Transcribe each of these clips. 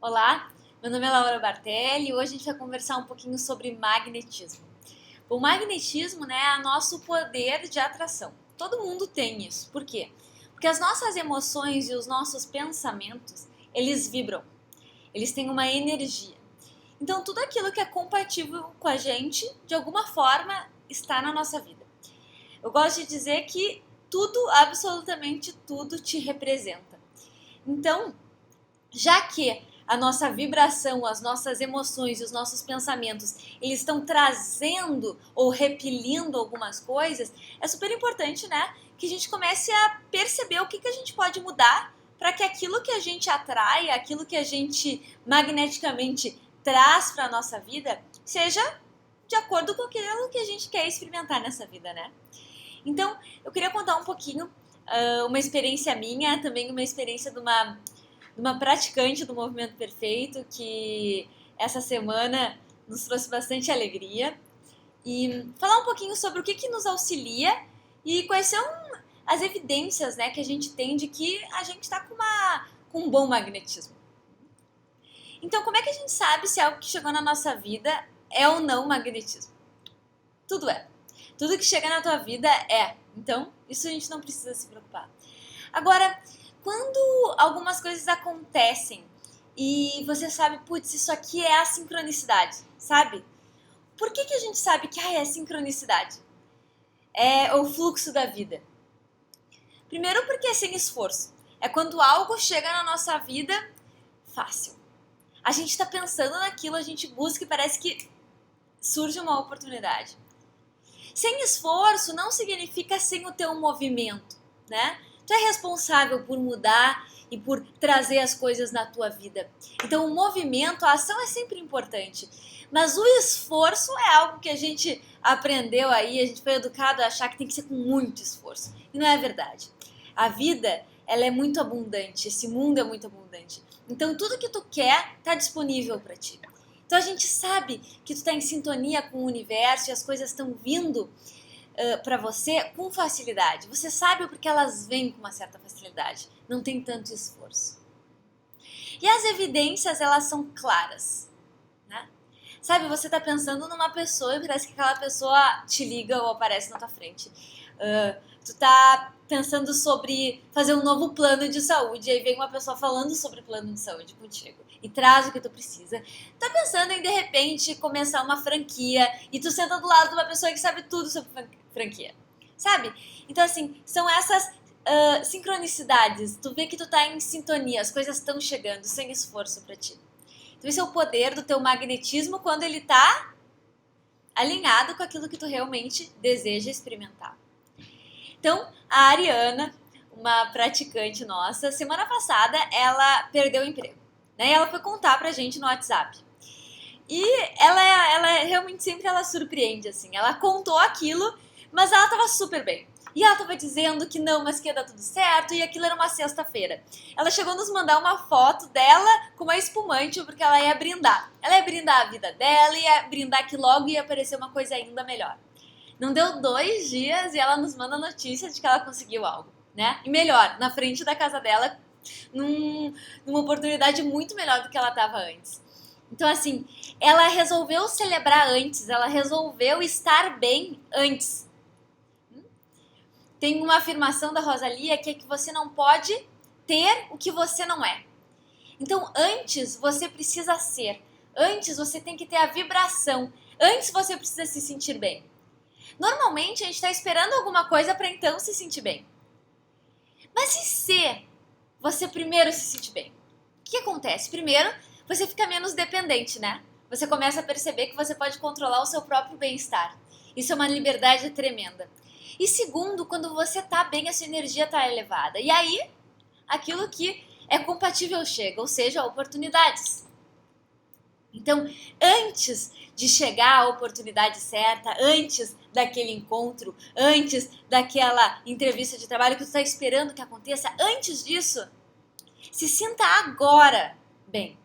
Olá, meu nome é Laura Bartelli e hoje a gente vai conversar um pouquinho sobre magnetismo. O magnetismo, né, é nosso poder de atração. Todo mundo tem isso. Por quê? Porque as nossas emoções e os nossos pensamentos, eles vibram. Eles têm uma energia. Então, tudo aquilo que é compatível com a gente, de alguma forma, está na nossa vida. Eu gosto de dizer que tudo, absolutamente tudo, te representa. Então, já que a nossa vibração, as nossas emoções e os nossos pensamentos, eles estão trazendo ou repelindo algumas coisas, é super importante, né, que a gente comece a perceber o que a gente pode mudar para que aquilo que a gente atrai, aquilo que a gente magneticamente traz para a nossa vida, seja de acordo com aquilo que a gente quer experimentar nessa vida, né? Então, eu queria contar um pouquinho, uma experiência minha, também uma experiência de uma praticante do Movimento Perfeito, que essa semana nos trouxe bastante alegria. E falar um pouquinho sobre o que nos auxilia e quais são as evidências, né, que a gente tem de que a gente está com um bom magnetismo. Então, como é que a gente sabe se algo que chegou na nossa vida é ou não magnetismo? Tudo é. Tudo que chega na tua vida é. Então, isso a gente não precisa se preocupar. Agora, quando algumas coisas acontecem e você sabe, putz, isso aqui é a sincronicidade, sabe? Por que a gente sabe que é sincronicidade? É o fluxo da vida. Primeiro porque é sem esforço. É quando algo chega na nossa vida fácil. A gente está pensando naquilo, a gente busca e parece que surge uma oportunidade. Sem esforço não significa sem o teu movimento, né? Tu é responsável por mudar e por trazer as coisas na tua vida. Então o movimento, a ação é sempre importante. Mas o esforço é algo que a gente aprendeu aí, a gente foi educado a achar que tem que ser com muito esforço. E não é verdade. A vida, ela é muito abundante, esse mundo é muito abundante. Então tudo que tu quer está disponível para ti. Então a gente sabe que tu está em sintonia com o universo e as coisas estão vindo para você com facilidade. Você sabe porque elas vêm com uma certa facilidade. Não tem tanto esforço. E as evidências, elas são claras, né? Sabe, você está pensando numa pessoa e parece que aquela pessoa te liga ou aparece na tua frente. Tu tá pensando sobre fazer um novo plano de saúde, e aí vem uma pessoa falando sobre plano de saúde contigo e traz o que tu precisa. Tá pensando em, de repente, começar uma franquia e tu senta do lado de uma pessoa que sabe tudo sobre franquia, sabe? Então, assim, são essas sincronicidades. Tu vê que tu tá em sintonia, as coisas estão chegando sem esforço pra ti. Então, esse é o poder do teu magnetismo quando ele tá alinhado com aquilo que tu realmente deseja experimentar. Então, a Ariana, uma praticante nossa, semana passada ela perdeu o emprego, né? E ela foi contar pra gente no WhatsApp. E ela realmente sempre ela surpreende, assim. Ela contou aquilo, mas ela tava super bem. E ela tava dizendo que não, mas que ia dar tudo certo, e aquilo era uma sexta-feira. Ela chegou a nos mandar uma foto dela com uma espumante, porque ela ia brindar. Ela ia brindar a vida dela, ia brindar que logo ia aparecer uma coisa ainda melhor. Não deu 2 dias e ela nos manda a notícia de que ela conseguiu algo, né? E melhor, na frente da casa dela, numa oportunidade muito melhor do que ela estava antes. Então, assim, ela resolveu celebrar antes, ela resolveu estar bem antes. Tem uma afirmação da Rosalia que é que você não pode ter o que você não é. Então, antes você precisa ser, antes você tem que ter a vibração, antes você precisa se sentir bem. Normalmente a gente está esperando alguma coisa para então se sentir bem. Mas e se você primeiro se sentir bem? O que acontece? Primeiro, você fica menos dependente, né? Você começa a perceber que você pode controlar o seu próprio bem-estar. Isso é uma liberdade tremenda. E segundo, quando você tá bem, a sua energia tá elevada. E aí, aquilo que é compatível chega, ou seja, oportunidades. Então, antes de chegar à oportunidade certa, antes daquele encontro, antes daquela entrevista de trabalho que tu está esperando que aconteça, antes disso, se sinta agora bem.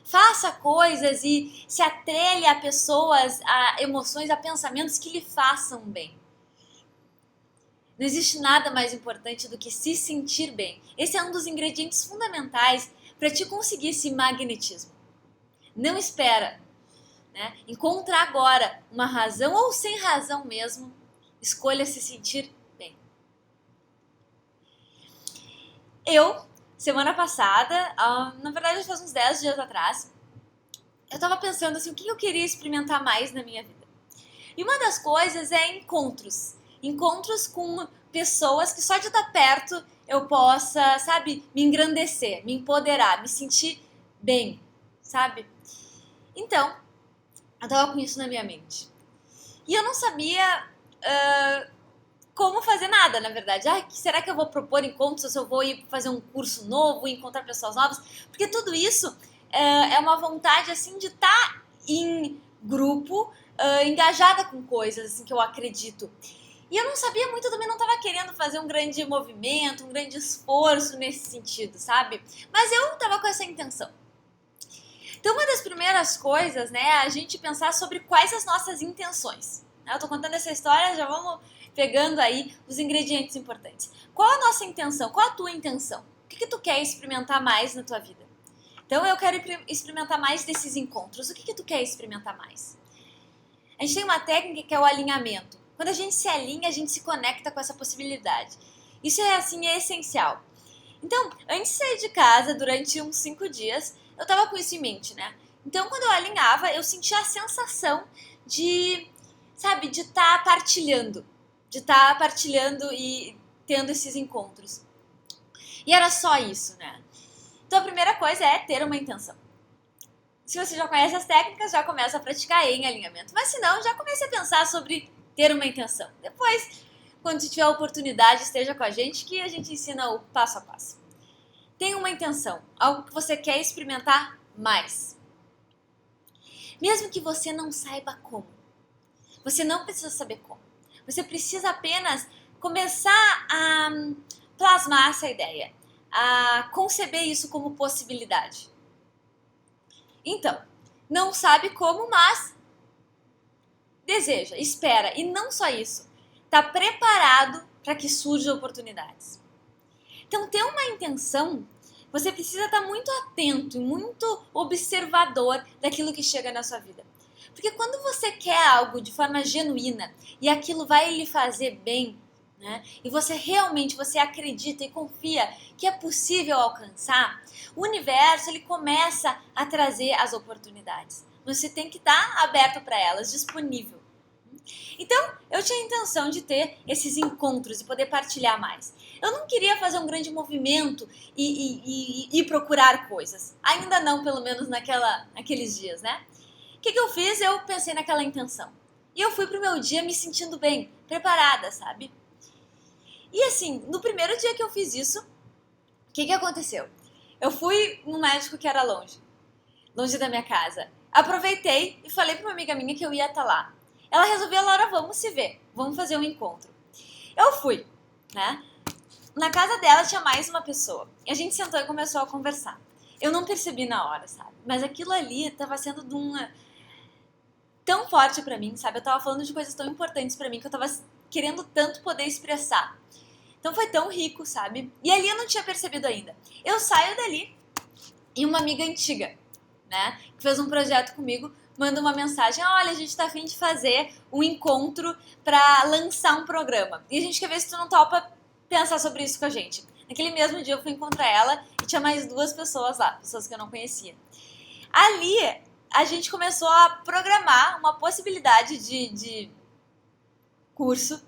Faça coisas e se atrelhe a pessoas, a emoções, a pensamentos que lhe façam bem. Não existe nada mais importante do que se sentir bem. Esse é um dos ingredientes fundamentais para te conseguir esse magnetismo. Não espera, né? Encontra agora uma razão ou sem razão mesmo, escolha se sentir bem. Eu, semana passada, na verdade faz uns 10 dias atrás, eu tava pensando assim, o que eu queria experimentar mais na minha vida. E uma das coisas é encontros. Encontros com pessoas que só de estar perto eu possa, sabe, me engrandecer, me empoderar, me sentir bem, sabe? Então, eu tava com isso na minha mente. E eu não sabia como fazer nada, na verdade. Será que eu vou propor encontros? Ou se eu vou ir fazer um curso novo, encontrar pessoas novas? Porque tudo isso é uma vontade, assim, de estar em grupo, engajada com coisas, assim, que eu acredito. E eu não sabia muito, também não estava querendo fazer um grande movimento, um grande esforço nesse sentido, sabe? Mas eu estava com essa intenção. Então, uma das primeiras coisas, né, é a gente pensar sobre quais as nossas intenções. Eu tô contando essa história, já vamos pegando aí os ingredientes importantes. Qual a nossa intenção? Qual a tua intenção? O que tu quer experimentar mais na tua vida? Então, eu quero experimentar mais desses encontros. O que tu quer experimentar mais? A gente tem uma técnica que é o alinhamento. Quando a gente se alinha, a gente se conecta com essa possibilidade. Isso é, assim, é essencial. Então, antes de sair de casa, durante uns 5 dias, eu tava com isso em mente, né? Então, quando eu alinhava, eu sentia a sensação de, sabe, de estar partilhando. De estar partilhando e tendo esses encontros. E era só isso, né? Então, a primeira coisa é ter uma intenção. Se você já conhece as técnicas, já começa a praticar em alinhamento. Mas se não, já comece a pensar sobre ter uma intenção. Depois, quando tiver a oportunidade, esteja com a gente, que a gente ensina o passo a passo. Tenha uma intenção, algo que você quer experimentar mais. Mesmo que você não saiba como. Você não precisa saber como. Você precisa apenas começar a plasmar essa ideia, a conceber isso como possibilidade. Então, não sabe como, mas deseja, espera. E não só isso, está preparado para que surjam oportunidades. Então, ter uma intenção, você precisa estar muito atento, muito observador daquilo que chega na sua vida. Porque quando você quer algo de forma genuína e aquilo vai lhe fazer bem, né? E você realmente acredita e confia que é possível alcançar, o universo ele começa a trazer as oportunidades. Você tem que estar aberto para elas, disponível. Então, eu tinha a intenção de ter esses encontros e poder partilhar mais. Eu não queria fazer um grande movimento e procurar coisas. Ainda não, pelo menos naqueles dias, né? O que eu fiz? Eu pensei naquela intenção. E eu fui pro meu dia me sentindo bem, preparada, sabe? E assim, no primeiro dia que eu fiz isso, o que aconteceu? Eu fui num médico que era longe da minha casa. Aproveitei e falei pra uma amiga minha que eu ia estar lá. Ela resolveu, Laura, vamos se ver, vamos fazer um encontro. Eu fui, né? Na casa dela tinha mais uma pessoa. E a gente sentou e começou a conversar. Eu não percebi na hora, sabe? Mas aquilo ali tava sendo tão forte pra mim, sabe? Eu tava falando de coisas tão importantes pra mim que eu tava querendo tanto poder expressar. Então foi tão rico, sabe? E ali eu não tinha percebido ainda. Eu saio dali e uma amiga antiga, né? Que fez um projeto comigo, manda uma mensagem, olha, a gente tá a fim de fazer um encontro pra lançar um programa. E a gente quer ver se tu não topa pensar sobre isso com a gente. Naquele mesmo dia eu fui encontrar ela e tinha mais 2 pessoas lá, pessoas que eu não conhecia. Ali a gente começou a programar uma possibilidade de curso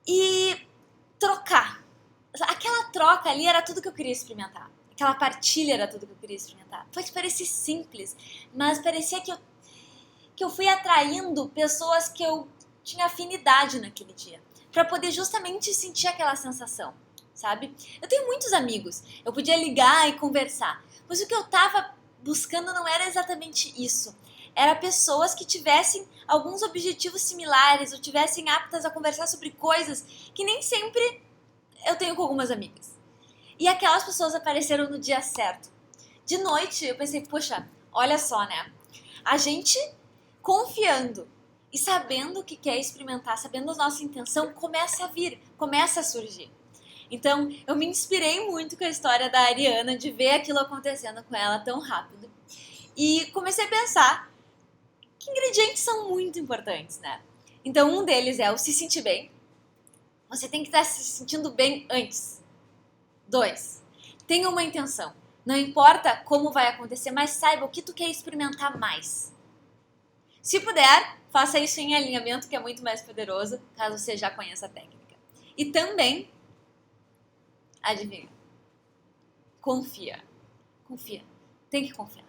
e trocar. Aquela troca ali era tudo que eu queria experimentar. Aquela partilha era tudo que eu queria experimentar. Pode parecer simples, mas parecia que eu fui atraindo pessoas que eu tinha afinidade naquele dia. Pra poder justamente sentir aquela sensação, sabe? Eu tenho muitos amigos, eu podia ligar e conversar. Mas o que eu tava buscando não era exatamente isso. Era pessoas que tivessem alguns objetivos similares ou tivessem aptas a conversar sobre coisas que nem sempre eu tenho com algumas amigas. E aquelas pessoas apareceram no dia certo. De noite eu pensei, poxa, olha só, né? A gente confiando e sabendo o que quer experimentar, sabendo a nossa intenção, começa a vir, começa a surgir. Então, eu me inspirei muito com a história da Ariana, de ver aquilo acontecendo com ela tão rápido. E comecei a pensar que ingredientes são muito importantes, né? Então, um deles é o se sentir bem. Você tem que estar se sentindo bem antes. 2. Tenha uma intenção. Não importa como vai acontecer, mas saiba o que tu quer experimentar mais. Se puder, faça isso em alinhamento, que é muito mais poderoso, caso você já conheça a técnica. E também, adivinha, confia. Confia. Tem que confiar.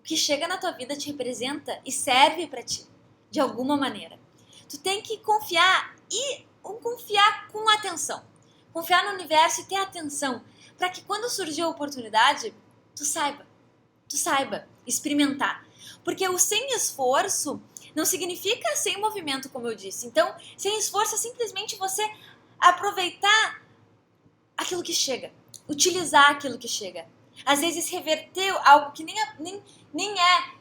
O que chega na tua vida te representa e serve para ti, de alguma maneira. Tu tem que confiar e confiar com atenção. Confiar no universo e ter atenção, para que quando surgir a oportunidade, tu saiba experimentar. Porque o sem esforço não significa sem movimento, como eu disse. Então, sem esforço é simplesmente você aproveitar aquilo que chega, utilizar aquilo que chega. Às vezes reverter algo que nem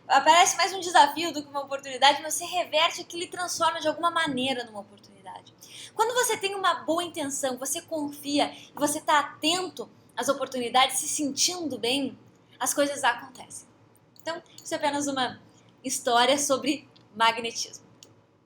parece mais um desafio do que uma oportunidade, mas você reverte aquilo e transforma de alguma maneira numa oportunidade. Quando você tem uma boa intenção, você confia e você está atento às oportunidades, se sentindo bem, as coisas acontecem. Então, isso é apenas uma história sobre magnetismo.